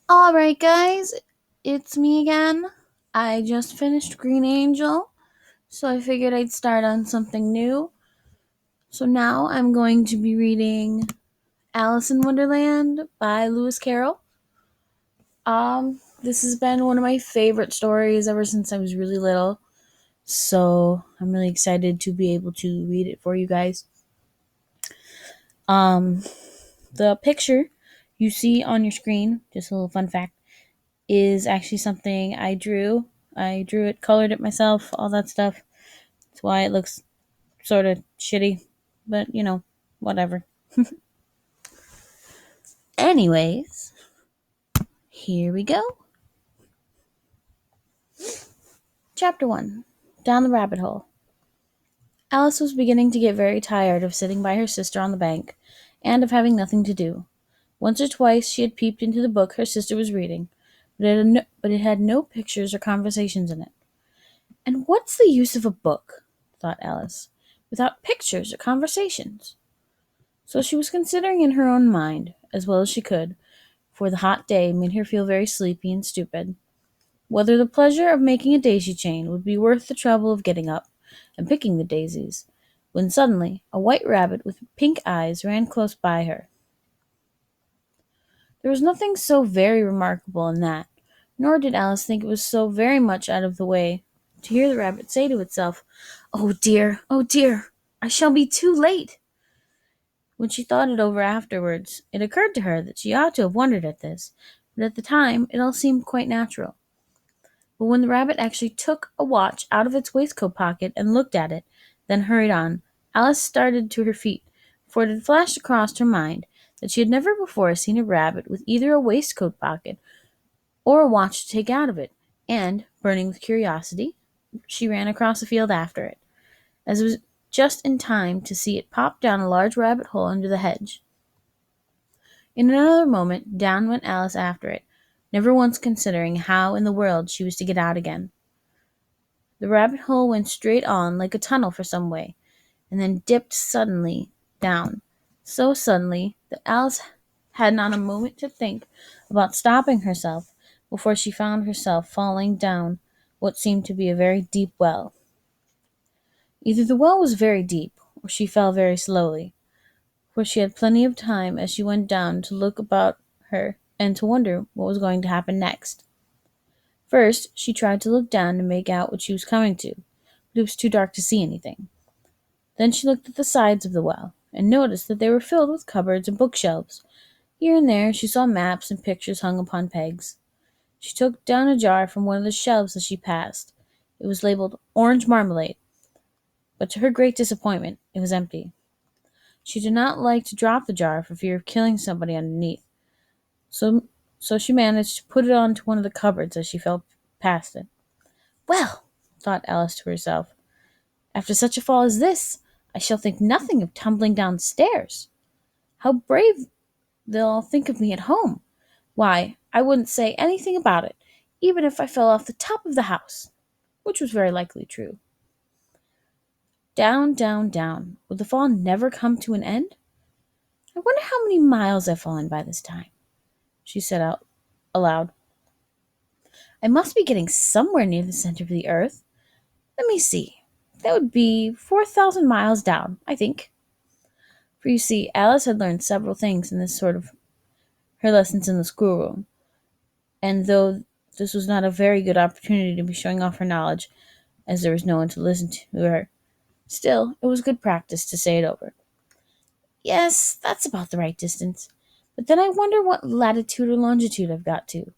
Alright, guys, it's me again. I just finished Green Angel, so I figured I'd start on something new. So now I'm going to be reading Alice in Wonderland by Lewis Carroll. This has been one of my favorite stories ever since I was really little, so I'm really excited to be able to read it for you guys. Um, the picture you see on your screen, just a little fun fact, is actually something I drew. I drew it, colored it myself, all that stuff. That's why it looks sort of shitty, but whatever. Anyways, here we go. Chapter 1. Down the Rabbit Hole. Alice was beginning to get very tired of sitting by her sister on the bank, and of having nothing to do. Once or twice she had peeped into the book her sister was reading, but it had no pictures or conversations in it. And what's the use of a book, thought Alice, without pictures or conversations? So she was considering in her own mind, as well as she could, for the hot day made her feel very sleepy and stupid, whether the pleasure of making a daisy chain would be worth the trouble of getting up and picking the daisies, when suddenly a white rabbit with pink eyes ran close by her. There was nothing so very remarkable in that, nor did Alice think it was so very much out of the way to hear the rabbit say to itself, oh dear, I shall be too late." When she thought it over afterwards, it occurred to her that she ought to have wondered at this, but at the time it all seemed quite natural. But when the rabbit actually took a watch out of its waistcoat pocket and looked at it, then hurried on, Alice started to her feet, for it had flashed across her mind that she had never before seen a rabbit with either a waistcoat pocket or a watch to take out of it, and, burning with curiosity, she ran across the field after it, as it was just in time to see it pop down a large rabbit hole under the hedge. In another moment down went Alice after it, never once considering how in the world she was to get out again. The rabbit hole went straight on like a tunnel for some way, and then dipped suddenly down, so suddenly that Alice had not a moment to think about stopping herself before she found herself falling down what seemed to be a very deep well. Either the well was very deep, or she fell very slowly, for she had plenty of time as she went down to look about her and to wonder what was going to happen next. First, she tried to look down to make out what she was coming to, but it was too dark to see anything. Then she looked at the sides of the well, and noticed that they were filled with cupboards and bookshelves. Here and there she saw maps and pictures hung upon pegs. She took down a jar from one of the shelves as she passed. It was labeled "Orange Marmalade," but to her great disappointment it was empty. She did not like to drop the jar for fear of killing somebody underneath, so she managed to put it onto one of the cupboards as she fell past it. "Well," thought Alice to herself, "after such a fall as this, I shall think nothing of tumbling downstairs. How brave they'll all think of me at home! Why, I wouldn't say anything about it, even if I fell off the top of the house," which was very likely true. Down, down, down. Would the fall never come to an end? "I wonder how many miles I've fallen by this time," she said out aloud. "I must be getting somewhere near the center of the earth. Let me see. That would be 4,000 miles down, I think." For you see, Alice had learned several things in this sort of her lessons in the schoolroom, and though this was not a very good opportunity to be showing off her knowledge, as there was no one to listen to her, still it was good practice to say it over. "Yes, that's about the right distance. But then I wonder what latitude or longitude I've got to."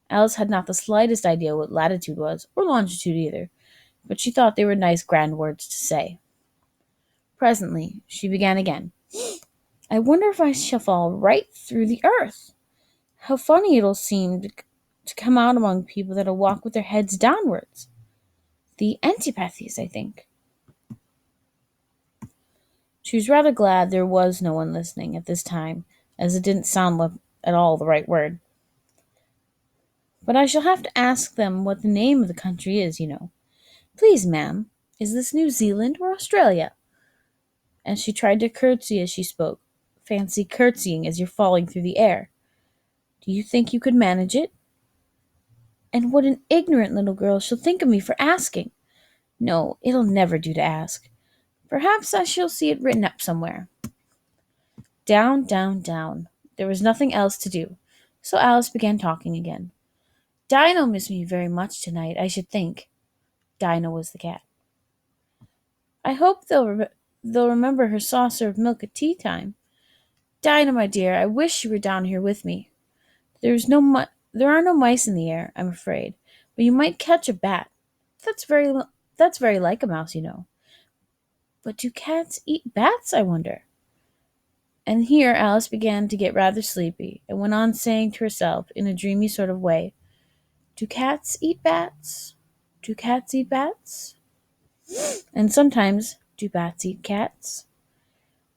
Alice had not the slightest idea what latitude was, or longitude either, but she thought they were nice grand words to say. Presently she began again. "I wonder if I shall fall right through the earth. How funny it'll seem to come out among people that'll walk with their heads downwards. The antipathies, I think." She was rather glad there was no one listening at this time, as it didn't sound at all the right word. "But I shall have to ask them what the name of the country is, you know. Please, ma'am, is this New Zealand or Australia?" And she tried to curtsy as she spoke. Fancy curtsying as you're falling through the air. Do you think you could manage it? And what an ignorant little girl she'll think of me for asking. No, it'll never do to ask. Perhaps I shall see it written up somewhere. Down, down, down. There was nothing else to do, so Alice began talking again. Dinah missed me very much tonight, I should think. Dinah was the cat. I hope they'll remember her saucer of milk at tea time. Dinah, my dear, I wish you were down here with me. There are no mice in the air, I'm afraid, but you might catch a bat. That's very that's very like a mouse, you know. But do cats eat bats, I wonder? And here Alice began to get rather sleepy, and went on saying to herself in a dreamy sort of way, do cats eat bats? Do cats eat bats? And sometimes, do bats eat cats?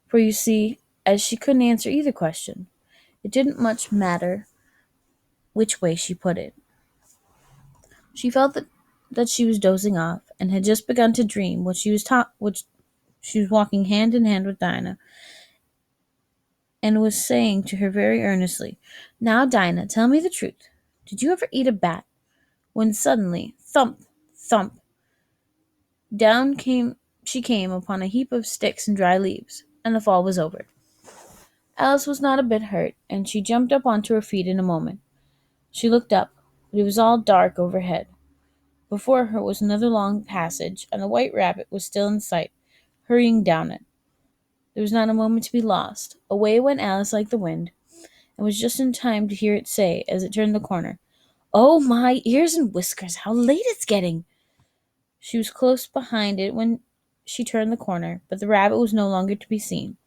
For you see, as she couldn't answer either question, it didn't much matter which way she put it. She felt that she was dozing off, and had just begun to dream which she was walking hand in hand with Dinah, and was saying to her very earnestly, now, Dinah, tell me the truth. Did you ever eat a bat? When suddenly, thump, thump, down she came upon a heap of sticks and dry leaves, and the fall was over. Alice was not a bit hurt, and she jumped up onto her feet in a moment. She looked up, but it was all dark overhead. Before her was another long passage, and the white rabbit was still in sight, hurrying down it. There was not a moment to be lost. Away went Alice like the wind, and was just in time to hear it say, as it turned the corner, "Oh, my ears and whiskers, how late it's getting!" She was close behind it when she turned the corner, but the rabbit was no longer to be seen.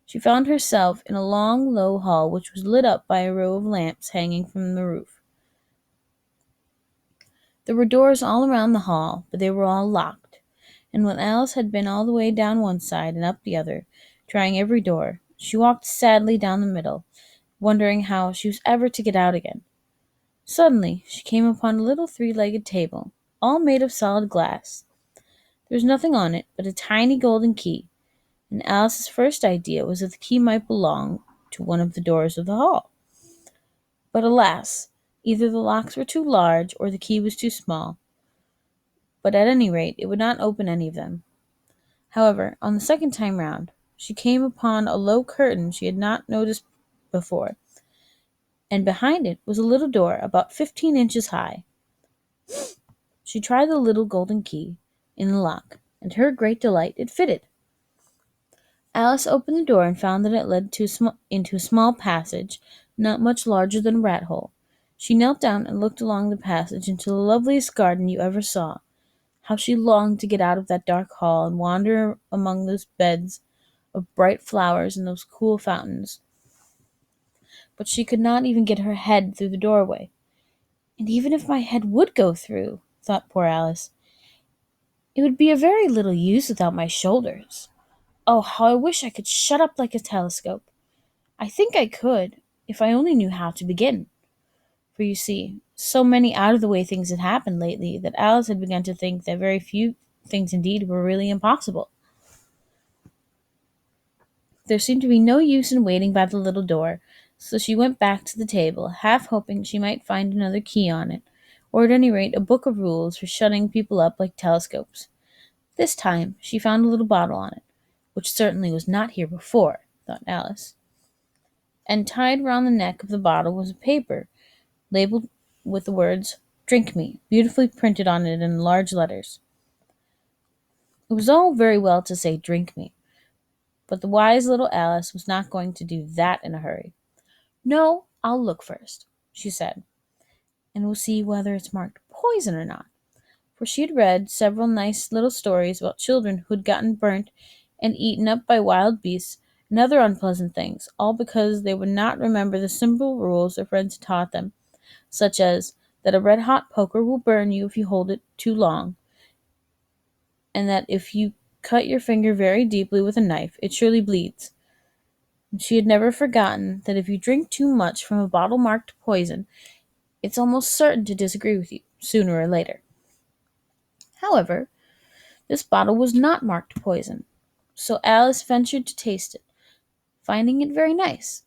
She found herself in a long, low hall which was lit up by a row of lamps hanging from the roof. There were doors all around the hall, but they were all locked, and when Alice had been all the way down one side and up the other, trying every door, she walked sadly down the middle, wondering how she was ever to get out again. Suddenly she came upon a little three-legged table, all made of solid glass. There was nothing on it but a tiny golden key, and Alice's first idea was that the key might belong to one of the doors of the hall. But alas, either the locks were too large or the key was too small, but at any rate it would not open any of them. However, on the second time round, she came upon a low curtain she had not noticed before, and behind it was a little door about 15 inches high. She tried the little golden key in the lock, and to her great delight it fitted. Alice opened the door and found that it led into a small passage, not much larger than a rat hole. She knelt down and looked along the passage into the loveliest garden you ever saw. How she longed to get out of that dark hall and wander among those beds of bright flowers and those cool fountains. But she could not even get her head through the doorway. And even if my head would go through, thought poor Alice, it would be of very little use without my shoulders. Oh, how I wish I could shut up like a telescope. I think I could, if I only knew how to begin. For you see, so many out-of-the-way things had happened lately that Alice had begun to think that very few things indeed were really impossible. There seemed to be no use in waiting by the little door, so she went back to the table, half hoping she might find another key on it, or at any rate a book of rules for shutting people up like telescopes. This time she found a little bottle on it, which certainly was not here before, thought Alice. And tied round the neck of the bottle was a paper, labelled with the words, "Drink me," beautifully printed on it in large letters. It was all very well to say "drink me," but the wise little Alice was not going to do that in a hurry. "No, I'll look first," she said, "and we'll see whether it's marked poison or not." For she had read several nice little stories about children who had gotten burnt and eaten up by wild beasts and other unpleasant things, all because they would not remember the simple rules their friends had taught them, such as that a red-hot poker will burn you if you hold it too long, and that if you cut your finger very deeply with a knife, it surely bleeds. And she had never forgotten that if you drink too much from a bottle marked poison, it's almost certain to disagree with you, sooner or later. However, this bottle was not marked poison, so Alice ventured to taste it, finding it very nice.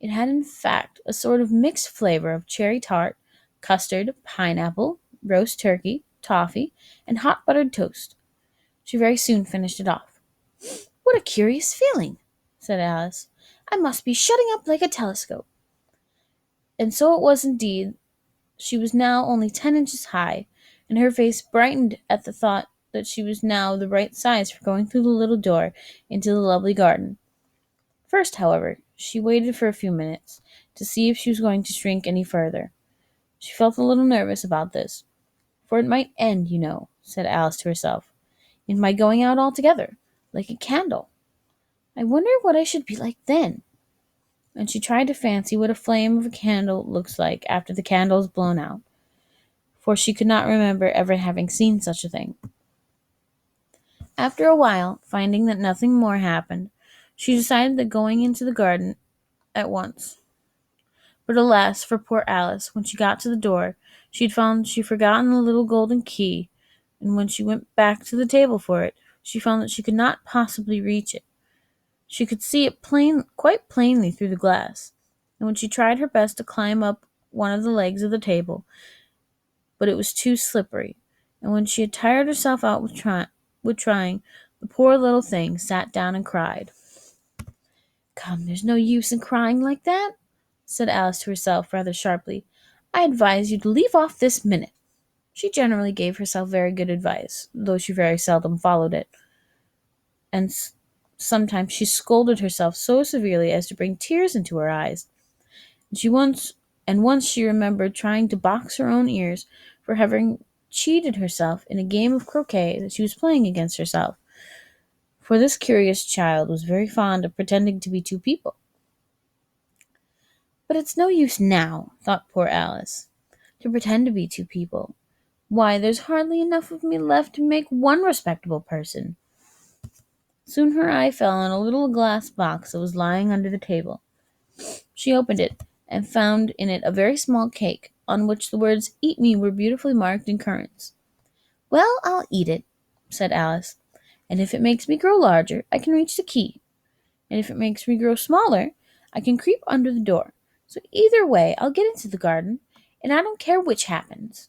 It had, in fact, a sort of mixed flavor of cherry tart, custard, pineapple, roast turkey, toffee, and hot buttered toast. She very soon finished it off. "What a curious feeling," said Alice. "I must be shutting up like a telescope." And so it was indeed. She was now only 10 inches high, and her face brightened at the thought that she was now the right size for going through the little door into the lovely garden. First, however, she waited for a few minutes to see if she was going to shrink any further. She felt a little nervous about this, for it might end, you know, said Alice to herself, in my going out altogether, like a candle. I wonder what I should be like then. And she tried to fancy what a flame of a candle looks like after the candle is blown out, for she could not remember ever having seen such a thing. After a while, finding that nothing more happened, she decided that going into the garden at once. But alas for poor Alice, when she got to the door, she had found she had forgotten the little golden key, and when she went back to the table for it, she found that she could not possibly reach it. She could see it quite plainly through the glass, and when she tried her best to climb up one of the legs of the table, but it was too slippery, and when she had tired herself out with trying, the poor little thing sat down and cried. "Come, there's no use in crying like that," said Alice to herself rather sharply. "I advise you to leave off this minute." She generally gave herself very good advice, though she very seldom followed it, and sometimes she scolded herself so severely as to bring tears into her eyes. Once she remembered trying to box her own ears for having cheated herself in a game of croquet that she was playing against herself, for this curious child was very fond of pretending to be two people. But it's no use now, thought poor Alice, to pretend to be two people. Why, there's hardly enough of me left to make one respectable person. Soon her eye fell on a little glass box that was lying under the table. She opened it, and found in it a very small cake, on which the words "Eat me" were beautifully marked in currants. "Well, I'll eat it," said Alice, "and if it makes me grow larger, I can reach the key, and if it makes me grow smaller, I can creep under the door. So either way, I'll get into the garden, and I don't care which happens."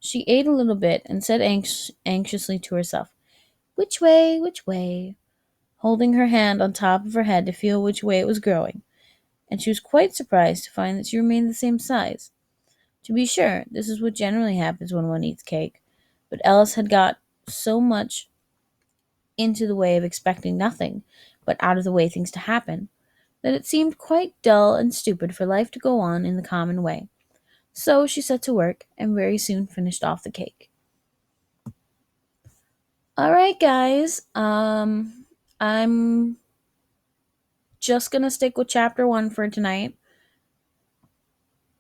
She ate a little bit, and said anxiously to herself, "Which way, which way?" holding her hand on top of her head to feel which way it was growing, and she was quite surprised to find that she remained the same size. To be sure, this is what generally happens when one eats cake, but Alice had got so much into the way of expecting nothing but out of the way things to happen, that it seemed quite dull and stupid for life to go on in the common way. So she set to work, and very soon finished off the cake. Alright, guys, I'm just gonna stick with chapter 1 for tonight.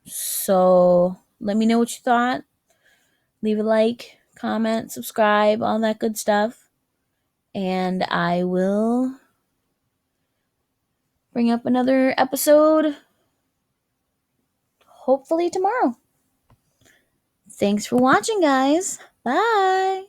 So let me know what you thought. Leave a like, comment, subscribe, all that good stuff. And I will bring up another episode hopefully tomorrow. Thanks for watching, guys. Bye.